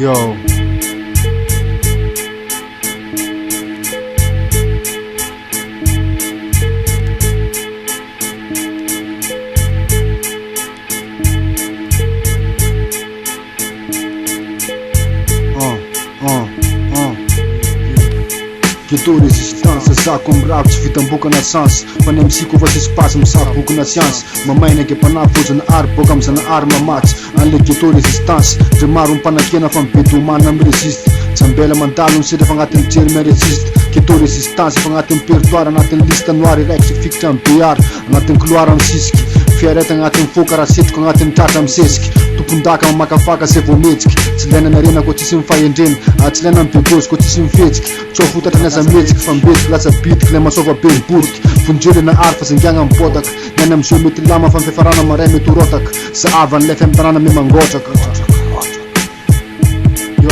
Yo. Ghetto resistance, sa comme rap, tu fais un bouc en essence. Pas nem si qu'on se passe, mais ça bouc en science. Ma main n'est pas na foutu na art, comme ça na arma match. En le ghetto resistance, je marum pas na kiena fam petu manam resist. Tsambela mantalon se defanga ten tir me resist. Ghetto resistance, fanga ten perdoar na ten lista noir rex fixe en PR, na ten gloire en siski. Fiareta nga ten fokara sit ko nga ten tatam seski. Tupundaka makafaka se vometsky. Tsilena na rena ko tisim fayendren, atsilena mpegos ko tisim fetsky. Tsofuta tanasa metsky fambetsky lasa bitky le masova ben burky. Funjele na arfa senganga mpodak. Nena msio meti lama fan fefarana maray meti rotak. Sa avan le fem tanana me mangotrak. Yo,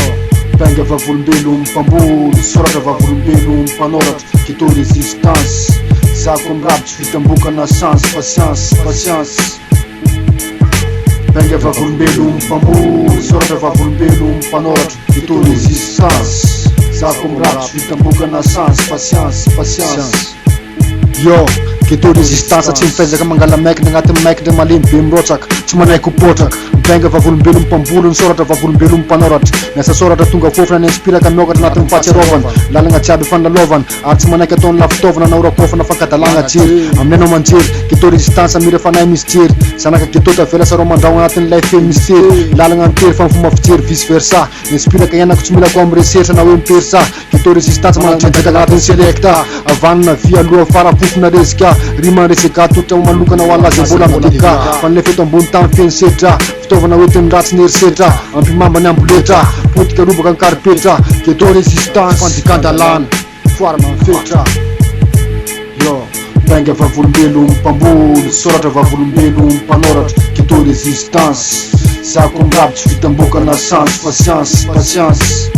penga vavolombelo mpamboly, soratra vavolombelo mpanoratra. Ghetto resistance, za comme rap tsy fitamboka na chance, patience, patience. Penga vavolombelo mpamboly, soratra vavolombelo mpanoratra. Ghetto resistance, za comme rap tsy fitamboka na chance, patience, patience. Yo, ghetto resistance tsy mifezaka mangala maiky agnaty maiky ndre malemy be mirotsaka, tsy manaiky potraka. Penga vavolombelo mpamboly, soratra vavolombelo mpanoratra. Miasa soratra tonga fofona niinspiraka miokatra anatin'ny fahatsiarovana. Lalagna jiaby fanlalaovana, ary tsy manaiky ataony lafitaovana na orakofana fankadalagna jery. Aminay anao manjery, ghetto resistance mira fanahy misy jery. Zanaka ghetto tavela sarao mandrao anatin'ilay fe misy jery. Lalagna mitery fa fomba fijery vice versa. Niinspiraka ianako tsy mila ko amin'ny recherche na hoe mipersa. Ghetto resistance manatredraka agnatin'ny selecta. Avanina via aloha farapofona resika. Rima resaka totra manokana ho alaza mbola midika. Fa nile feto ambony tany feno setra. Fitaovana hoentin'ny ratsy nerisetra. Ampimamba ny amboletra, potika robaka ny karipetra. Ghetto resistance, fandikandalana, foara mifetra. Yo, penga vavolombelo mpamboly, soratra vavolombelo mpanoratra. Ghetto resistance, za comme rap tsy fitamboka na chance, patience, patience.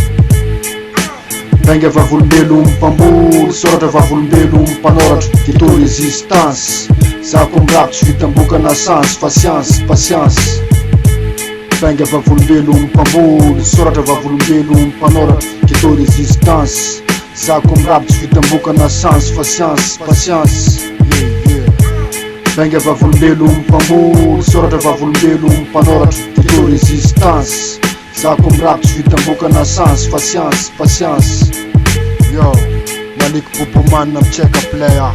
Penga vavolombelo mpamboly, soratra vavolombelo mpanoratra. Ghetto resistance, za comme rap tsy fitamboka na chance, patience, patience. Penga vavolombelo mpamboly, soratra vavolombelo mpanoratra. Ghetto resistance, za comme rap tsy fitamboka na chance, patience, patience. Penga vavolombelo mpamboly, soratra vavolombelo mpanoratra. Ghetto resistance, za comme rap tsy fitamboka na chance, patience, patience. Yo, Malik Popoman na mcheka player.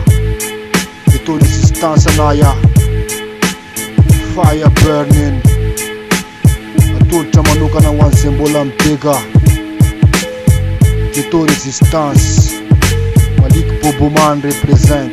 Ghetto resistance anaya, fire burning. Atotra manokana ho an'izay mbola mitega. Ghetto resistance, Malik Popoman represent.